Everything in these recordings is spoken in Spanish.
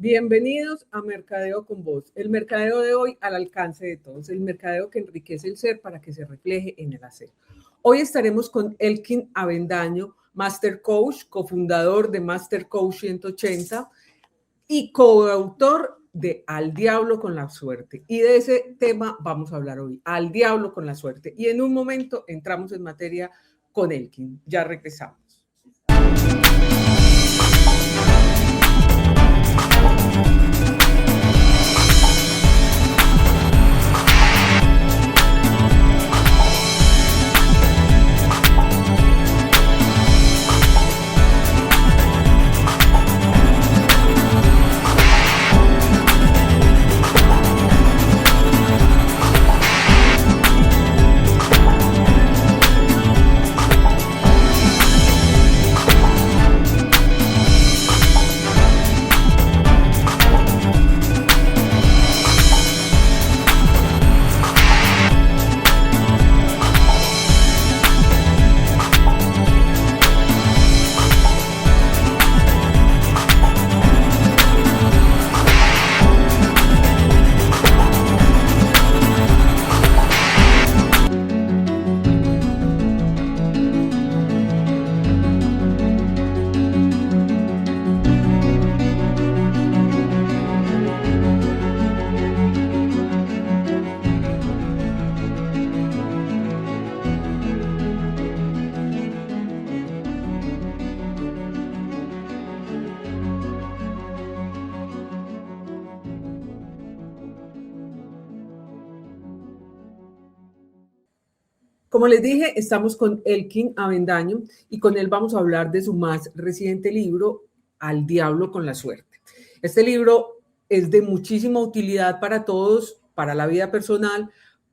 Bienvenidos a Mercadeo con Voz, el mercadeo de hoy al alcance de todos, el mercadeo que enriquece el ser para que se refleje en el hacer. Hoy estaremos con Elkin Avendaño, Master Coach, cofundador de Master Coach 180 y coautor de Al Diablo con la Suerte. Y de ese tema vamos a hablar hoy, Al Diablo con la Suerte. Y en un momento entramos en materia con Elkin. Ya regresamos. Como les dije, estamos con Elkin Avendaño y con él vamos a hablar de su más reciente libro, Al Diablo con la Suerte. Este libro es de muchísima utilidad para todos, para la vida personal,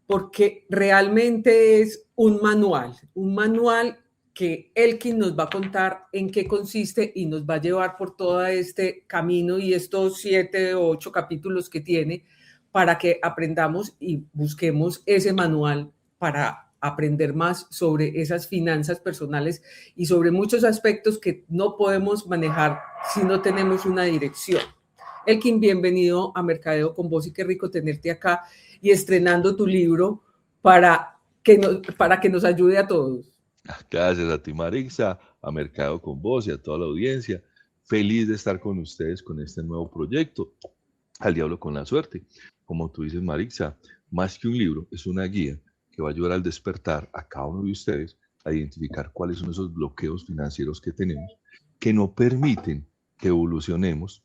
porque realmente es un manual que Elkin nos va a contar en qué consiste y nos va a llevar por todo este camino y estos 7 o 8 capítulos que tiene para que aprendamos y busquemos ese manual para aprender más sobre esas finanzas personales y sobre muchos aspectos que no podemos manejar si no tenemos una dirección. Elkin, bienvenido a Mercadeo con Voz y qué rico tenerte acá y estrenando tu libro para que nos ayude a todos. Gracias a ti, Marixa, a Mercadeo con Voz y a toda la audiencia. Feliz de estar con ustedes con este nuevo proyecto, Al Diablo con la Suerte. Como tú dices, Marixa, más que un libro, es una guía que va a ayudar al despertar a cada uno de ustedes a identificar cuáles son esos bloqueos financieros que tenemos que no permiten que evolucionemos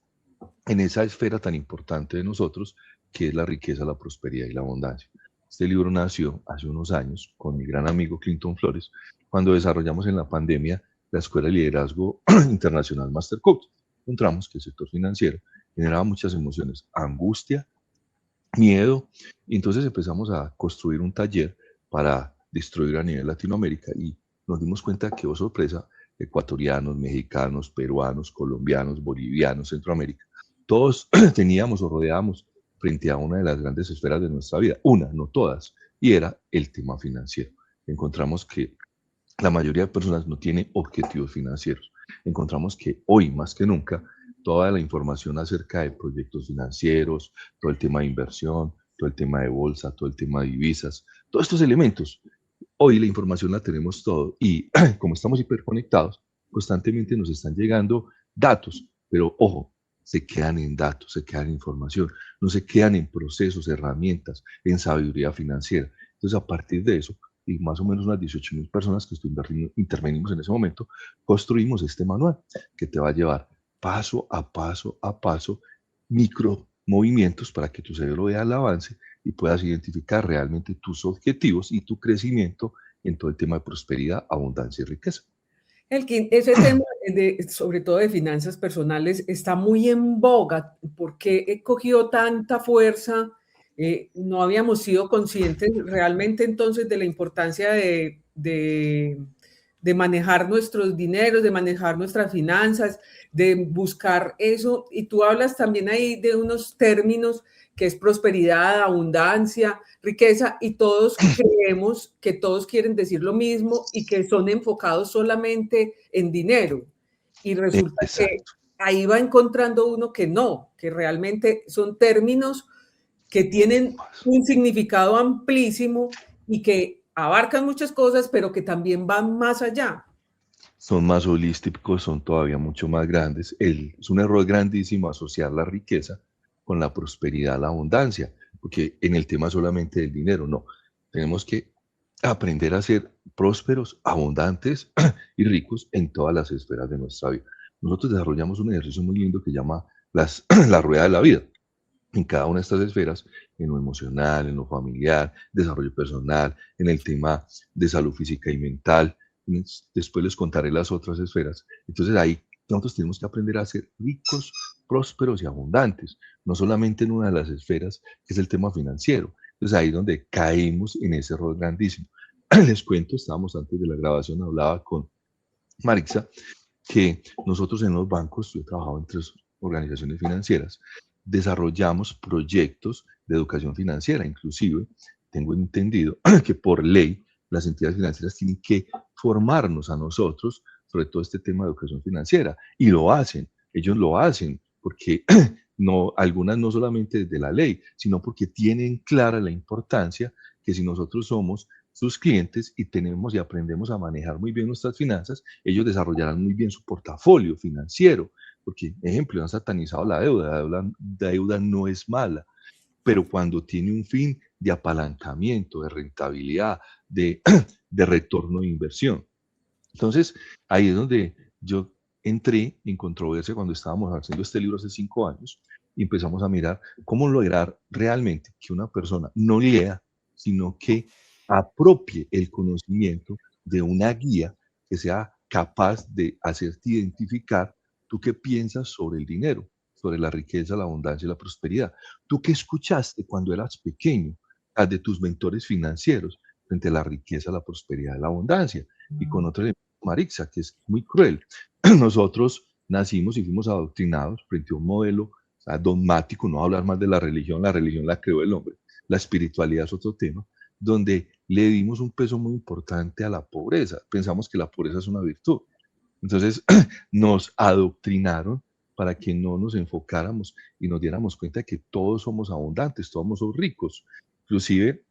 en esa esfera tan importante de nosotros que es la riqueza, la prosperidad y la abundancia. Este libro nació hace unos años con mi gran amigo Clinton Flores cuando desarrollamos en la pandemia la Escuela de Liderazgo Internacional Master Coach. Encontramos que el sector financiero generaba muchas emociones, angustia, miedo, y entonces empezamos a construir un taller para distribuir a nivel Latinoamérica y nos dimos cuenta que, oh sorpresa, ecuatorianos, mexicanos, peruanos, colombianos, bolivianos, Centroamérica, todos teníamos o rodeábamos frente a una de las grandes esferas de nuestra vida, una, no todas, y era el tema financiero. Encontramos que la mayoría de personas no tiene objetivos financieros. Encontramos que hoy más que nunca toda la información acerca de proyectos financieros, todo el tema de inversión, todo el tema de bolsa, todo el tema de divisas, todos estos elementos. Hoy la información la tenemos todo y como estamos hiperconectados, constantemente nos están llegando datos, pero ojo, se quedan en datos, se quedan en información, no se quedan en procesos, herramientas, en sabiduría financiera. Entonces, a partir de eso, y más o menos unas 18,000 personas que intervenimos en ese momento, construimos este manual que te va a llevar paso a paso, micro movimientos para que tu cerebro vea el avance y puedas identificar realmente tus objetivos y tu crecimiento en todo el tema de prosperidad, abundancia y riqueza. Elkin, ese tema sobre todo de finanzas personales está muy en boga porque he cogido tanta fuerza, no habíamos sido conscientes realmente entonces de la importancia de manejar nuestros dineros, de manejar nuestras finanzas, de buscar eso. Y tú hablas también ahí de unos términos que es prosperidad, abundancia, riqueza, y todos creemos que todos quieren decir lo mismo y que son enfocados solamente en dinero. Y resulta que ahí va encontrando uno que no, que realmente son términos que tienen un significado amplísimo y que abarcan muchas cosas, pero que también van más allá. Son más holísticos, son todavía mucho más grandes. Es un error grandísimo asociar la riqueza con la prosperidad, la abundancia, porque en el tema solamente del dinero, no. Tenemos que aprender a ser prósperos, abundantes y ricos en todas las esferas de nuestra vida. Nosotros desarrollamos un ejercicio muy lindo que llama la rueda de la vida. En cada una de estas esferas, en lo emocional, en lo familiar, desarrollo personal, en el tema de salud física y mental. Después les contaré las otras esferas. Entonces ahí nosotros tenemos que aprender a ser ricos, prósperos y abundantes, no solamente en una de las esferas, que es el tema financiero. Entonces ahí es donde caímos en ese error grandísimo. Les cuento, estábamos antes de la grabación, hablaba con Marixa, que nosotros en los bancos, yo he trabajado en 3 organizaciones financieras, desarrollamos proyectos de educación financiera. Inclusive, tengo entendido que por ley las entidades financieras tienen que formarnos a nosotros sobre todo este tema de educación financiera. Y lo hacen, ellos lo hacen, porque no, algunas no solamente desde la ley, sino porque tienen clara la importancia que si nosotros somos sus clientes y tenemos y aprendemos a manejar muy bien nuestras finanzas, ellos desarrollarán muy bien su portafolio financiero, porque, ejemplo, han satanizado la deuda, la deuda no es mala, pero cuando tiene un fin de apalancamiento, de rentabilidad, de retorno de inversión. Entonces, ahí es donde yo entré en controversia cuando estábamos haciendo este libro hace 5 años y empezamos a mirar cómo lograr realmente que una persona no lea, sino que apropie el conocimiento de una guía que sea capaz de hacerte identificar tú qué piensas sobre el dinero, sobre la riqueza, la abundancia y la prosperidad. Tú qué escuchaste cuando eras pequeño de tus mentores financieros frente a la riqueza, la prosperidad y la abundancia. Y con otro elemento, Marixa, que es muy cruel. Nosotros nacimos y fuimos adoctrinados frente a un modelo, o sea, dogmático, no hablar más de la religión la creó el hombre, la espiritualidad es otro tema, donde le dimos un peso muy importante a la pobreza. Pensamos que la pobreza es una virtud. Entonces nos adoctrinaron para que no nos enfocáramos y nos diéramos cuenta de que todos somos abundantes, todos somos ricos. Inclusive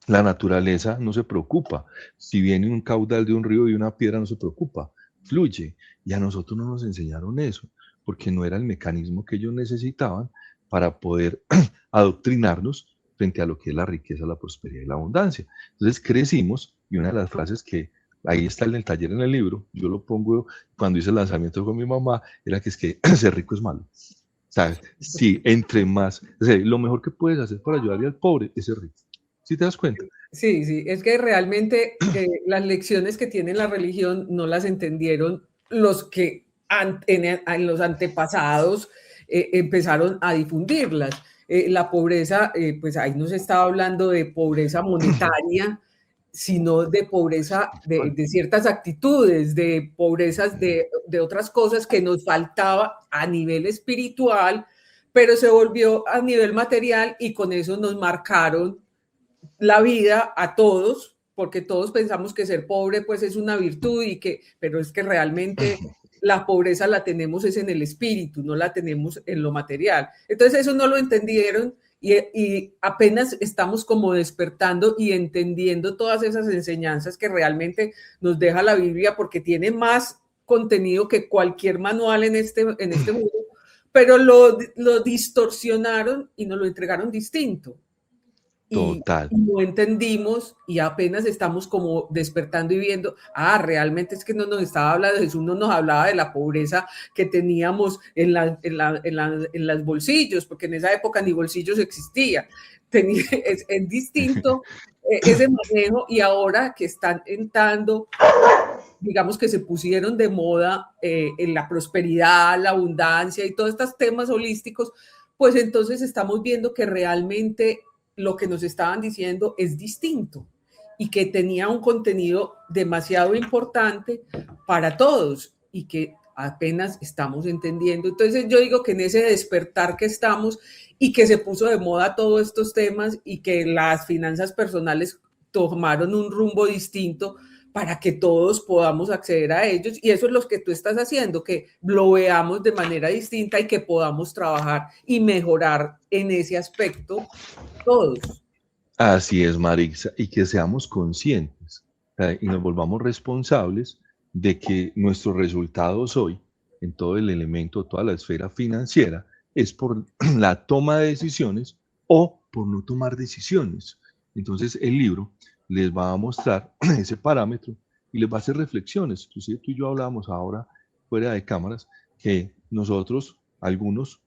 la naturaleza no se preocupa. Si viene un caudal de un río y una piedra, no se preocupa, fluye. Y a nosotros no nos enseñaron eso, porque no era el mecanismo que ellos necesitaban para poder adoctrinarnos frente a lo que es la riqueza, la prosperidad y la abundancia. Entonces crecimos, y una de las frases que ahí está en el taller en el libro, yo lo pongo cuando hice el lanzamiento con mi mamá, era que es que ser rico es malo. ¿Sabes? Sí, entre más, o sea, lo mejor que puedes hacer para ayudarle al pobre es ser rico. ¿Sí te das cuenta? Sí, sí, es que realmente las lecciones que tiene la religión no las entendieron los que en los antepasados empezaron a difundirlas. La pobreza, pues ahí no se estaba hablando de pobreza monetaria, sino de pobreza de ciertas actitudes, de pobrezas de otras cosas que nos faltaba a nivel espiritual, pero se volvió a nivel material y con eso nos marcaron la vida a todos, porque todos pensamos que ser pobre pues es una virtud pero es que realmente la pobreza la tenemos es en el espíritu, no la tenemos en lo material. Entonces eso no lo entendieron y apenas estamos como despertando y entendiendo todas esas enseñanzas que realmente nos deja la Biblia, porque tiene más contenido que cualquier manual en este mundo, pero lo distorsionaron y nos lo entregaron distinto. Total. Y no entendimos y apenas estamos como despertando y viendo, realmente es que no nos estaba hablando de Jesús, no nos hablaba de la pobreza que teníamos en los bolsillos, porque en esa época ni bolsillos existía. Es distinto ese manejo, y ahora que están entrando, digamos que se pusieron de moda en la prosperidad, la abundancia y todos estos temas holísticos, pues entonces estamos viendo que realmente lo que nos estaban diciendo es distinto y que tenía un contenido demasiado importante para todos y que apenas estamos entendiendo. Entonces yo digo que en ese despertar que estamos y que se puso de moda todos estos temas y que las finanzas personales tomaron un rumbo distinto, para que todos podamos acceder a ellos, y eso es lo que tú estás haciendo, que lo veamos de manera distinta y que podamos trabajar y mejorar en ese aspecto todos. Así es, Marixa, y que seamos conscientes y nos volvamos responsables de que nuestros resultados hoy, en todo el elemento, toda la esfera financiera, es por la toma de decisiones o por no tomar decisiones. Entonces, el libro les va a mostrar ese parámetro y les va a hacer reflexiones. Inclusive tú y yo hablábamos ahora, fuera de cámaras, que nosotros, algunos,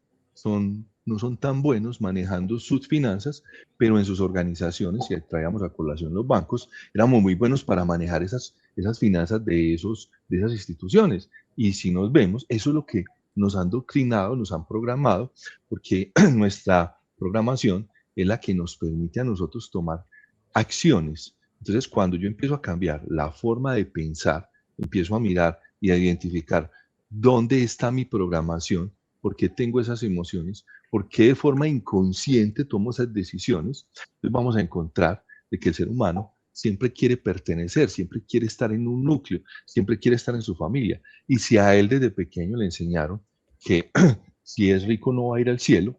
no son tan buenos manejando sus finanzas, pero en sus organizaciones, si traíamos a colación los bancos, éramos muy buenos para manejar esas finanzas de esas instituciones. Y si nos vemos, eso es lo que nos han doctrinado, nos han programado, porque nuestra programación es la que nos permite a nosotros tomar acciones. Entonces, cuando yo empiezo a cambiar la forma de pensar, empiezo a mirar y a identificar dónde está mi programación, por qué tengo esas emociones, por qué de forma inconsciente tomo esas decisiones, entonces vamos a encontrar de que el ser humano siempre quiere pertenecer, siempre quiere estar en un núcleo, siempre quiere estar en su familia. Y si a él desde pequeño le enseñaron que si es rico no va a ir al cielo,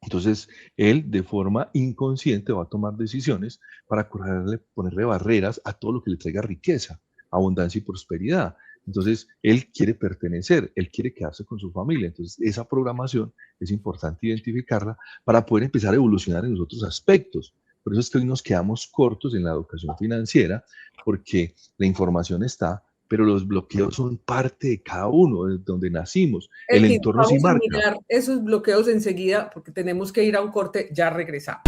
entonces él de forma inconsciente va a tomar decisiones para ponerle barreras a todo lo que le traiga riqueza, abundancia y prosperidad. Entonces, él quiere pertenecer, él quiere quedarse con su familia. Entonces, esa programación es importante identificarla para poder empezar a evolucionar en los otros aspectos. Por eso es que hoy nos quedamos cortos en la educación financiera, porque la información está, pero los bloqueos son parte de cada uno, de donde nacimos. El entorno sí marca. Vamos a mirar esos bloqueos enseguida, porque tenemos que ir a un corte, ya regresamos.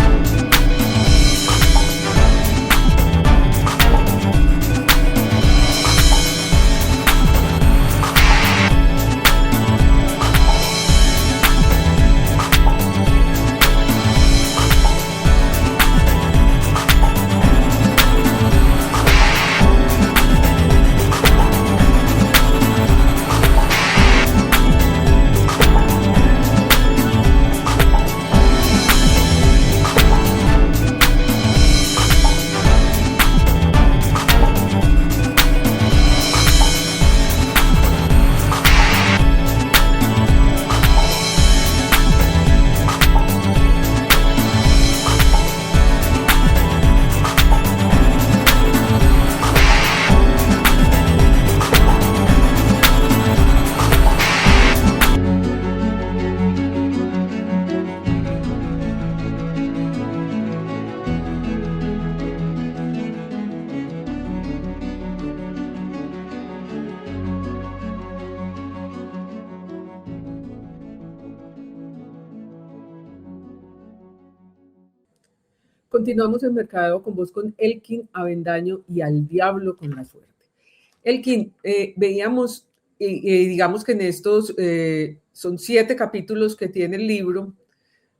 Continuamos en Mercadeo con vos con Elkin Avendaño y Al Diablo con la Suerte. Elkin, veíamos, digamos que en estos son 7 capítulos que tiene el libro,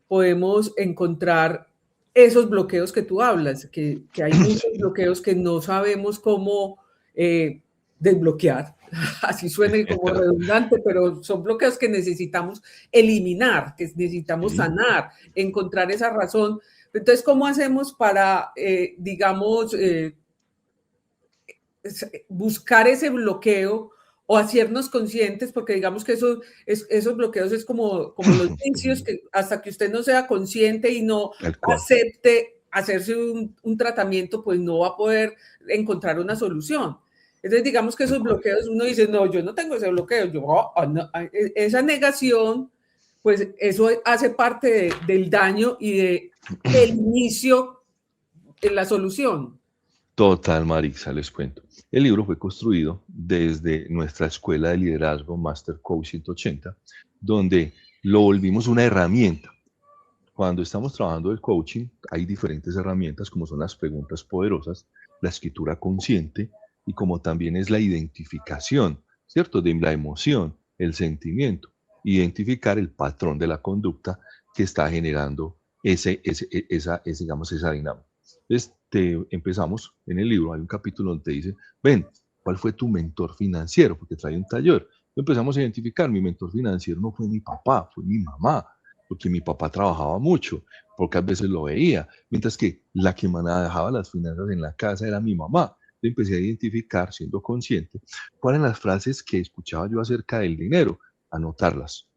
podemos encontrar esos bloqueos que tú hablas, que hay muchos bloqueos que no sabemos cómo desbloquear. Así suena como redundante, pero son bloqueos que necesitamos eliminar, que necesitamos sanar, encontrar esa razón. Entonces, ¿cómo hacemos para, digamos, buscar ese bloqueo o hacernos conscientes? Porque digamos que esos bloqueos es como los vicios, que hasta que usted no sea consciente y no acepte hacerse un tratamiento, pues no va a poder encontrar una solución. Entonces, digamos que esos bloqueos, uno dice, no, yo no tengo ese bloqueo, esa negación, pues eso hace parte del daño y del inicio en la solución. Total, Marixa, les cuento. El libro fue construido desde nuestra escuela de liderazgo Master Coach 180, donde lo volvimos una herramienta. Cuando estamos trabajando el coaching, hay diferentes herramientas como son las preguntas poderosas, la escritura consciente y como también es la identificación, ¿cierto? De la emoción, el sentimiento, identificar el patrón de la conducta que está generando esa dinámica. Entonces, empezamos en el libro, hay un capítulo donde te dice, ven, ¿cuál fue tu mentor financiero? Porque trae un taller. Empezamos a identificar, mi mentor financiero no fue mi papá, fue mi mamá, porque mi papá trabajaba mucho, pocas veces lo veía, mientras que la que manejaba las finanzas en la casa era mi mamá. Yo empecé a identificar, siendo consciente, cuáles eran las frases que escuchaba yo acerca del dinero, anotarlas.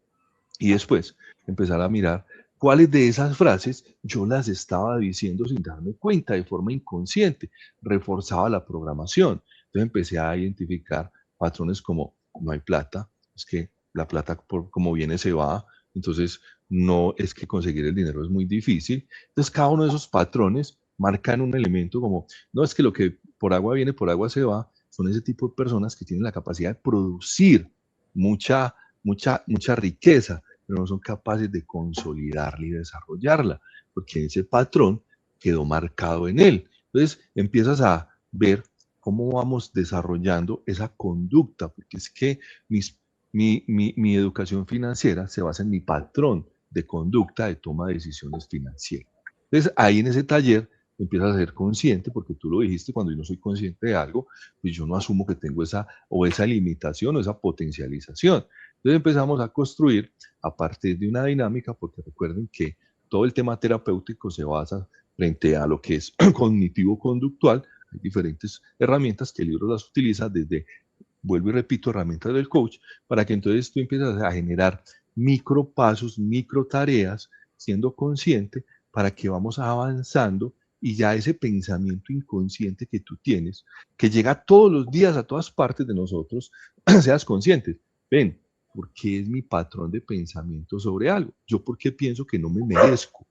Y después empezar a mirar cuáles de esas frases yo las estaba diciendo sin darme cuenta, de forma inconsciente. Reforzaba la programación. Entonces empecé a identificar patrones como no hay plata, es que la plata como viene se va, entonces no es que conseguir el dinero es muy difícil. Entonces cada uno de esos patrones marcan un elemento como, no es que lo que por agua viene, por agua se va, son ese tipo de personas que tienen la capacidad de producir mucha riqueza, pero no son capaces de consolidarla y desarrollarla, porque ese patrón quedó marcado en él. Entonces empiezas a ver cómo vamos desarrollando esa conducta, porque es que mi educación financiera se basa en mi patrón de conducta de toma de decisiones financieras. Entonces ahí en ese taller empiezas a ser consciente, porque tú lo dijiste, cuando yo no soy consciente de algo, pues yo no asumo que tengo esa limitación o esa potencialización. Entonces empezamos a construir a partir de una dinámica, porque recuerden que todo el tema terapéutico se basa frente a lo que es cognitivo-conductual. Hay diferentes herramientas que el libro las utiliza desde, vuelvo y repito, herramientas del coach, para que entonces tú empieces a generar micropasos, microtareas, siendo consciente, para que vamos avanzando y ya ese pensamiento inconsciente que tú tienes, que llega todos los días a todas partes de nosotros, seas consciente. Ven, ¿por qué es mi patrón de pensamiento sobre algo? ¿Yo por qué pienso que no me merezco?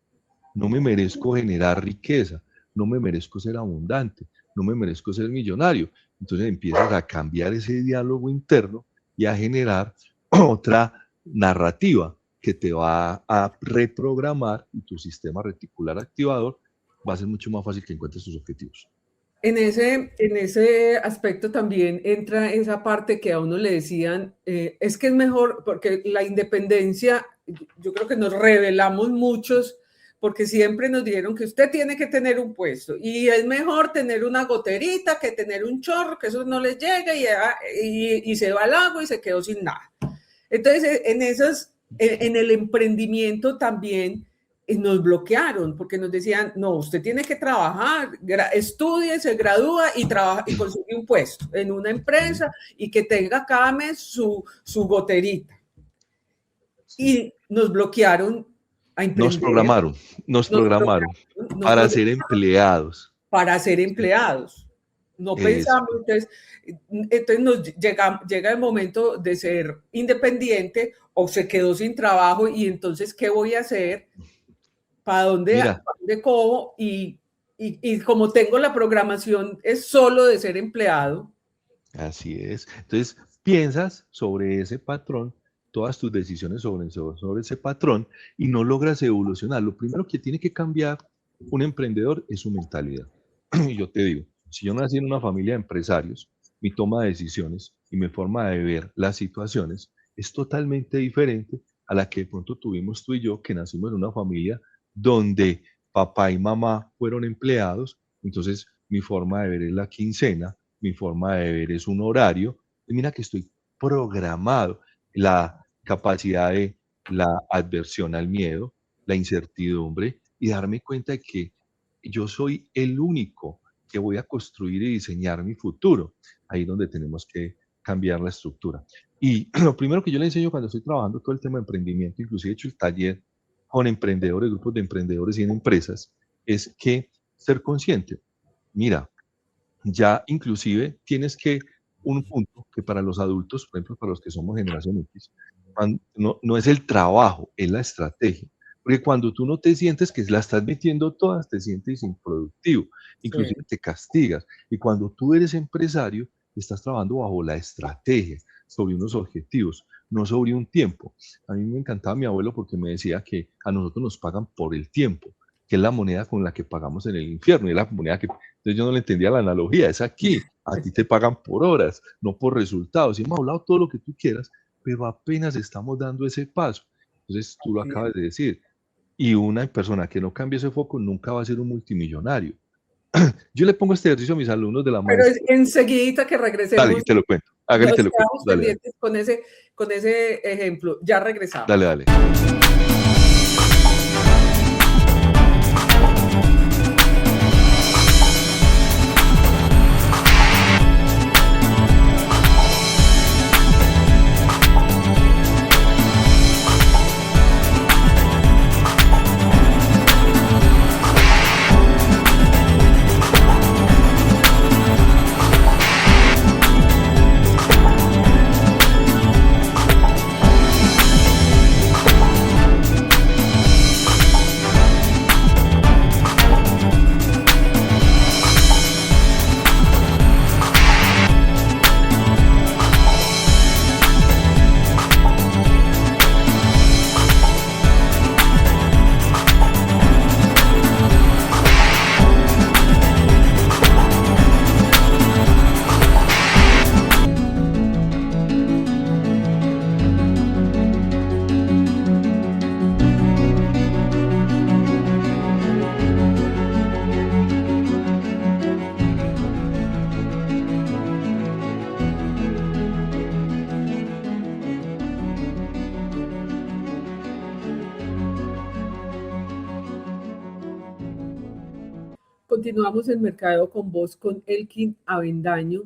No me merezco generar riqueza, no me merezco ser abundante, no me merezco ser millonario. Entonces empiezas a cambiar ese diálogo interno y a generar otra narrativa que te va a reprogramar, y tu sistema reticular activador va a ser mucho más fácil que encuentres tus objetivos. En ese aspecto también entra esa parte que a uno le decían, es que es mejor, porque la independencia, yo creo que nos revelamos muchos, porque siempre nos dijeron que usted tiene que tener un puesto y es mejor tener una goterita que tener un chorro, que eso no les llega y se va al agua y se quedó sin nada. Entonces, en el emprendimiento también nos bloquearon porque nos decían, no, usted tiene que trabajar, estudie, se gradúa y trabaja y consigue un puesto en una empresa y que tenga cada mes su goterita. Y nos bloquearon a emprender. Nos programaron para ser empleados. Para ser empleados. No pensamos, entonces nos llega el momento de ser independiente o se quedó sin trabajo y entonces, ¿qué voy a hacer? ¿Para dónde cojo? Y como tengo la programación, es solo de ser empleado. Así es. Entonces, piensas sobre ese patrón, todas tus decisiones sobre ese patrón, y no logras evolucionar. Lo primero que tiene que cambiar un emprendedor es su mentalidad. Y yo te digo, si yo nací en una familia de empresarios, mi toma de decisiones y mi forma de ver las situaciones es totalmente diferente a la que de pronto tuvimos tú y yo, que nacimos en una familia donde papá y mamá fueron empleados. Entonces mi forma de ver es la quincena, mi forma de ver es un horario, y mira que estoy programado. La capacidad de la adversión al miedo, la incertidumbre, y darme cuenta de que yo soy el único que voy a construir y diseñar mi futuro. Ahí es donde tenemos que cambiar la estructura. Y lo primero que yo le enseño cuando estoy trabajando todo el tema de emprendimiento, inclusive he hecho el taller con emprendedores, grupos de emprendedores y en empresas, es que ser consciente. Mira, ya inclusive tienes que, un punto que para los adultos, por ejemplo, para los que somos generación X, no es el trabajo, es la estrategia. Porque cuando tú no te sientes que la estás metiendo todas, te sientes improductivo, inclusive te castigas. Y cuando tú eres empresario, estás trabajando bajo la estrategia, sobre unos objetivos, no sobre un tiempo. A mí me encantaba mi abuelo porque me decía que a nosotros nos pagan por el tiempo, que es la moneda con la que pagamos en el infierno, y es la moneda que... Entonces yo no le entendía la analogía, es aquí, a ti te pagan por horas, no por resultados. Y hemos hablado todo lo que tú quieras, pero apenas estamos dando ese paso. Entonces tú lo acabas de decir. Y una persona que no cambie ese foco nunca va a ser un multimillonario. Yo le pongo este ejercicio a mis alumnos de la maestra. Pero enseguida que regresemos. Dale, te lo cuento. Hágale, te lo cuento. Dale. Con ese ejemplo. Ya regresamos. Dale. Continuamos en Mercado con Vos con Elkin Avendaño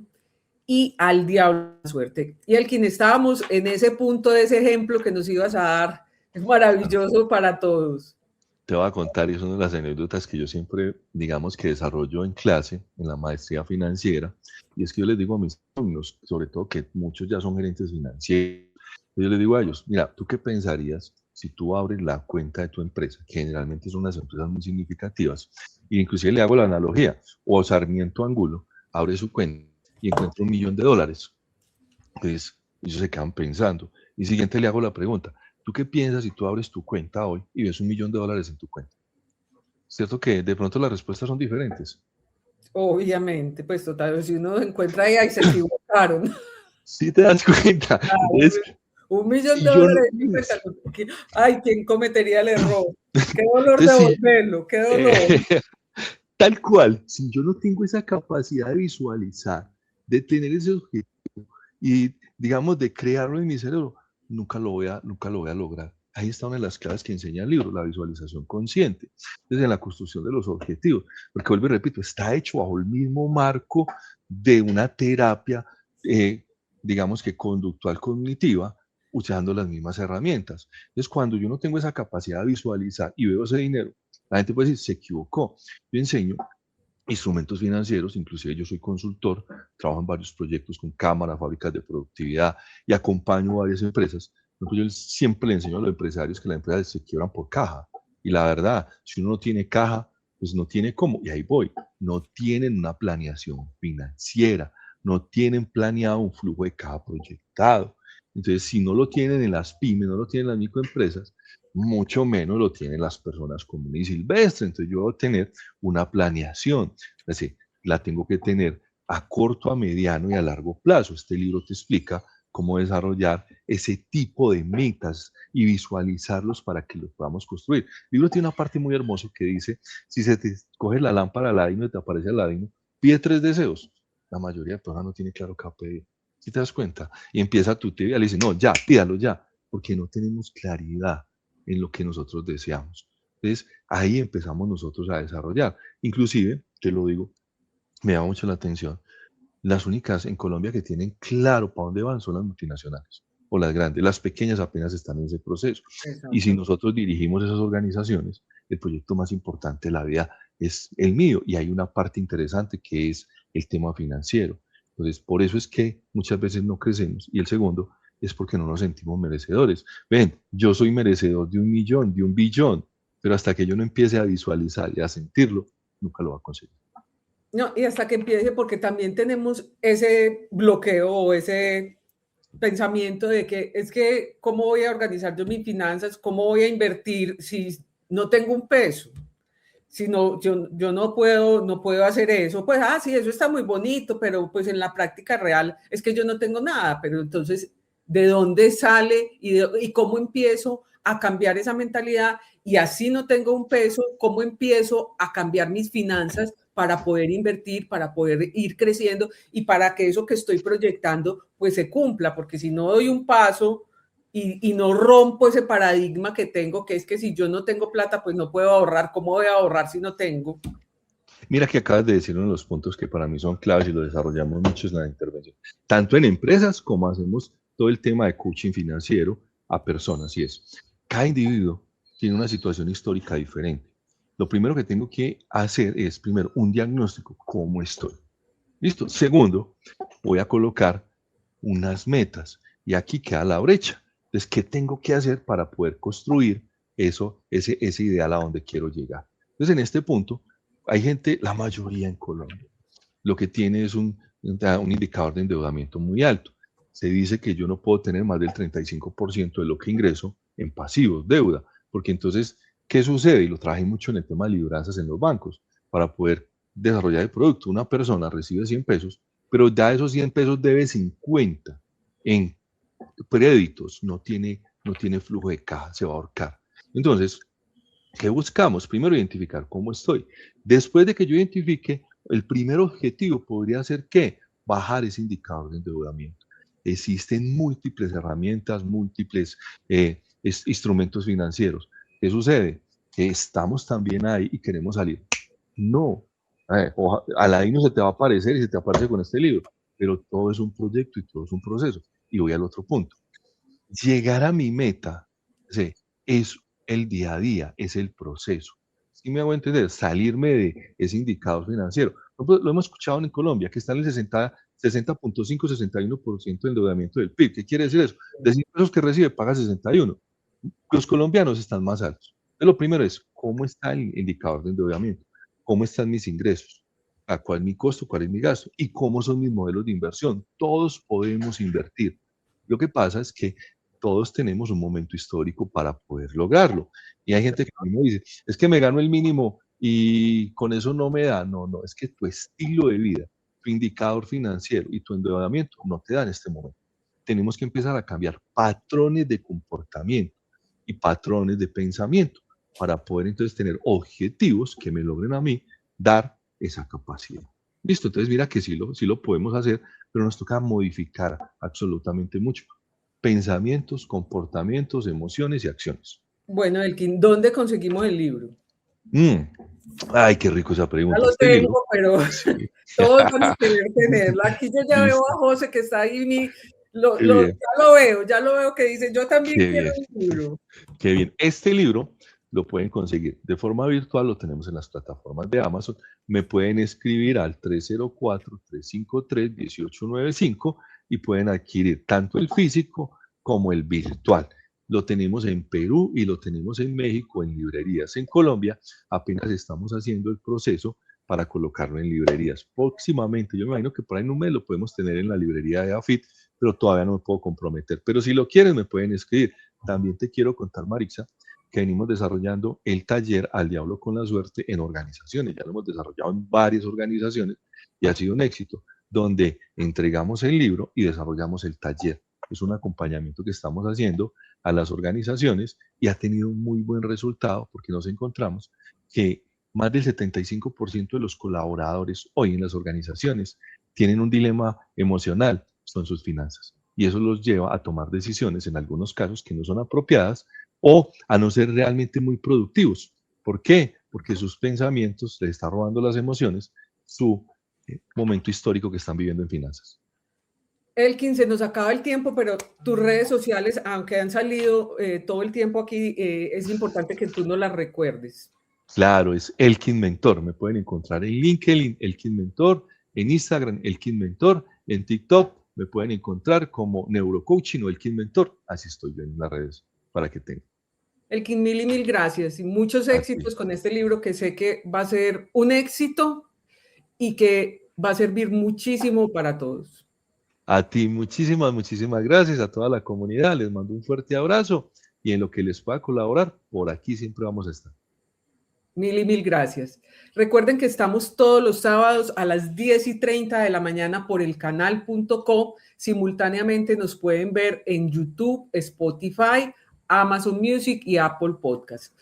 y Al Diablo con la Suerte. Y Elkin, estábamos en ese punto de ese ejemplo que nos ibas a dar. Es maravilloso para todos. Te voy a contar, y es una de las anécdotas que yo siempre, digamos, que desarrollo en clase, en la maestría financiera, y es que yo les digo a mis alumnos, sobre todo que muchos ya son gerentes financieros, yo les digo a ellos, mira, ¿tú qué pensarías si tú abres la cuenta de tu empresa? Que generalmente son unas empresas muy significativas, e inclusive le hago la analogía, o Sarmiento Angulo abre su cuenta y encuentra $1.000.000. Entonces, ellos se quedan pensando. Y siguiente le hago la pregunta, ¿tú qué piensas si tú abres tu cuenta hoy y ves $1.000.000 en tu cuenta? ¿Cierto que de pronto las respuestas son diferentes? Obviamente, pues total, si uno encuentra ahí se equivocaron. Sí te das cuenta. Entonces, $1.000.000 si yo no, en mi cuenta. Ay, ¿quién cometería el error? Qué dolor entonces, sí, devolverlo, qué dolor. tal cual, si yo no tengo esa capacidad de visualizar, de tener ese objetivo y, digamos, de crearlo en mi cerebro, nunca lo voy a lograr. Ahí está una de las claves que enseña el libro, la visualización consciente, desde la construcción de los objetivos, porque vuelvo y repito, está hecho bajo el mismo marco de una terapia, eh, digamos que conductual cognitiva, usando las mismas herramientas. Entonces, cuando yo no tengo esa capacidad de visualizar y veo ese dinero, la gente puede decir, se equivocó. Yo enseño instrumentos financieros, inclusive yo soy consultor, trabajo en varios proyectos con cámaras, fábricas de productividad y acompaño a varias empresas. Entonces, yo siempre le enseño a los empresarios que las empresas se quiebran por caja. Y la verdad, si uno no tiene caja, pues no tiene cómo. Y ahí voy. No tienen una planeación financiera, no tienen planeado un flujo de caja proyectado. Entonces, si no lo tienen en las pymes, no lo tienen en las microempresas, mucho menos lo tienen las personas comunes y silvestres. Entonces, yo voy a tener una planeación, es decir, la tengo que tener a corto, a mediano y a largo plazo. Este libro te explica cómo desarrollar ese tipo de metas y visualizarlos para que los podamos construir. El libro tiene una parte muy hermosa que dice, si se te coge la lámpara Aladino y te aparece Aladino, pide 3 deseos. La mayoría de personas no tiene claro qué pedir. ¿Sí te das cuenta? Y empieza tu tibia y le dice, no, ya, pídalo ya, porque no tenemos claridad en lo que nosotros deseamos. Entonces, ahí empezamos nosotros a desarrollar. Inclusive, te lo digo, me llama mucho la atención, las únicas en Colombia que tienen claro para dónde van son las multinacionales o las grandes. Las pequeñas apenas están en ese proceso. Y si Exacto. nosotros dirigimos esas organizaciones, el proyecto más importante de la vida es el mío. Y hay una parte interesante que es el tema financiero. Entonces, por eso es que muchas veces no crecemos. Y el segundo es porque no nos sentimos merecedores. Ven, yo soy merecedor de 1.000.000, de 1.000.000.000, pero hasta que yo no empiece a visualizar y a sentirlo, nunca lo va a conseguir. No, y hasta que empiece, porque también tenemos ese bloqueo o ese pensamiento de que es que cómo voy a organizar yo mis finanzas, cómo voy a invertir si no tengo un peso, si no, yo no puedo hacer eso, pues, sí, eso está muy bonito, pero pues en la práctica real es que yo no tengo nada, pero entonces, ¿de dónde sale y cómo empiezo a cambiar esa mentalidad? Y así no tengo un peso, ¿cómo empiezo a cambiar mis finanzas para poder invertir, para poder ir creciendo y para que eso que estoy proyectando pues se cumpla? Porque si no doy un paso y no rompo ese paradigma que tengo, que es que si yo no tengo plata, pues no puedo ahorrar. ¿Cómo voy a ahorrar si no tengo? Mira que acabas de decir uno de los puntos que para mí son claves y lo desarrollamos mucho en la intervención, tanto en empresas como hacemos todo el tema de coaching financiero a personas. Y es, cada individuo tiene una situación histórica diferente. Lo primero que tengo que hacer es, primero, un diagnóstico, cómo estoy. ¿Listo? Segundo, voy a colocar unas metas y aquí queda la brecha. Entonces, ¿qué tengo que hacer para poder construir ese ideal a donde quiero llegar? Entonces, en este punto, hay gente, la mayoría en Colombia, lo que tiene es un indicador de endeudamiento muy alto. Se dice que yo no puedo tener más del 35% de lo que ingreso en pasivos, deuda, porque entonces, ¿qué sucede? Y lo traje mucho en el tema de libranzas en los bancos, para poder desarrollar el producto. Una persona recibe 100 pesos, pero ya esos 100 pesos debe 50 en créditos, no tiene flujo de caja, se va a ahorcar. Entonces, ¿qué buscamos? Primero, identificar cómo estoy. Después de que yo identifique, el primer objetivo podría ser ¿qué? Bajar ese indicador de endeudamiento. Existen múltiples herramientas, múltiples instrumentos financieros. ¿Qué sucede? Que estamos también ahí y queremos salir. No, Aladino se te va a aparecer y se te aparece con este libro, pero todo es un proyecto y todo es un proceso. Y voy al otro punto. Llegar a mi meta, sí, es el día a día, es el proceso. ¿Sí me hago entender? Salirme de ese indicador financiero. Lo hemos escuchado en Colombia, que está en el 60.5, 61% de endeudamiento del PIB. ¿Qué quiere decir eso? De 100 pesos que recibe, paga 61. Los colombianos están más altos. Entonces, lo primero es, ¿cómo está el indicador de endeudamiento? ¿Cómo están mis ingresos? ¿A cuál es mi costo? ¿Cuál es mi gasto? ¿Y cómo son mis modelos de inversión? Todos podemos invertir. Lo que pasa es que todos tenemos un momento histórico para poder lograrlo. Y hay gente que me dice, es que me gano el mínimo y con eso no me da. No, no, es que tu estilo de vida, tu indicador financiero y tu endeudamiento no te da en este momento. Tenemos que empezar a cambiar patrones de comportamiento y patrones de pensamiento para poder entonces tener objetivos que me logren a mí dar esa capacidad. Listo, entonces mira que sí lo podemos hacer, pero nos toca modificar absolutamente mucho. Pensamientos, comportamientos, emociones y acciones. Bueno, Elkin, ¿dónde conseguimos el libro? Ay, qué rico esa Ya pregunta. lo Este libro, tengo, pero sí. todos van a querer tenerlo. Aquí yo ya veo Listo, a José que está ahí, qué bien, ya lo veo que dice, yo también qué quiero bien, un libro. qué bien. Este libro lo pueden conseguir de forma virtual, lo tenemos en las plataformas de Amazon. Me pueden escribir al 304-353-1895 y pueden adquirir tanto el físico como el virtual. Lo tenemos en Perú y lo tenemos en México, en librerías. En Colombia apenas estamos haciendo el proceso para colocarlo en librerías. Próximamente, yo me imagino que por ahí en un mes lo podemos tener en la librería de AFIT, pero todavía no me puedo comprometer. Pero si lo quieren, me pueden escribir. También te quiero contar, Marixa, que venimos desarrollando el taller Al Diablo con la Suerte en organizaciones. Ya lo hemos desarrollado en varias organizaciones y ha sido un éxito, donde entregamos el libro y desarrollamos el taller. Es un acompañamiento que estamos haciendo a las organizaciones y ha tenido un muy buen resultado porque nos encontramos que más del 75% de los colaboradores hoy en las organizaciones tienen un dilema emocional, son sus finanzas. Y eso los lleva a tomar decisiones, en algunos casos, que no son apropiadas o a no ser realmente muy productivos. ¿Por qué? Porque sus pensamientos les están robando las emociones, su momento histórico que están viviendo en finanzas. Elkin, se nos acaba el tiempo, pero tus redes sociales, aunque han salido todo el tiempo aquí, es importante que tú nos las recuerdes. Claro, es Elkin Mentor. Me pueden encontrar en LinkedIn, Elkin Mentor, en Instagram, Elkin Mentor, en TikTok me pueden encontrar como Neurocoaching o Elkin Mentor. Así estoy yo en las redes para que tengan. Elkin, mil y mil gracias y muchos A ti, éxitos con este libro que sé que va a ser un éxito y que va a servir muchísimo para todos. a ti muchísimas, muchísimas gracias a toda la comunidad. Les mando un fuerte abrazo y en lo que les pueda colaborar, por aquí siempre vamos a estar. Mil y mil gracias. Recuerden que estamos todos los sábados a las 10:30 de la mañana por el canal.co. Simultáneamente nos pueden ver en YouTube, Spotify, Amazon Music y Apple Podcast.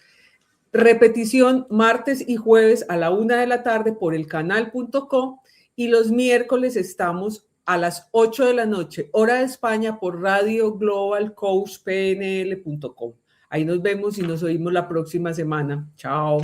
Repetición martes y jueves a la 1 de la tarde por el canal.co y los miércoles estamos a las 8 de la noche, hora de España, por Radio Global Coach PNL.com. Ahí nos vemos y nos oímos la próxima semana. Chao.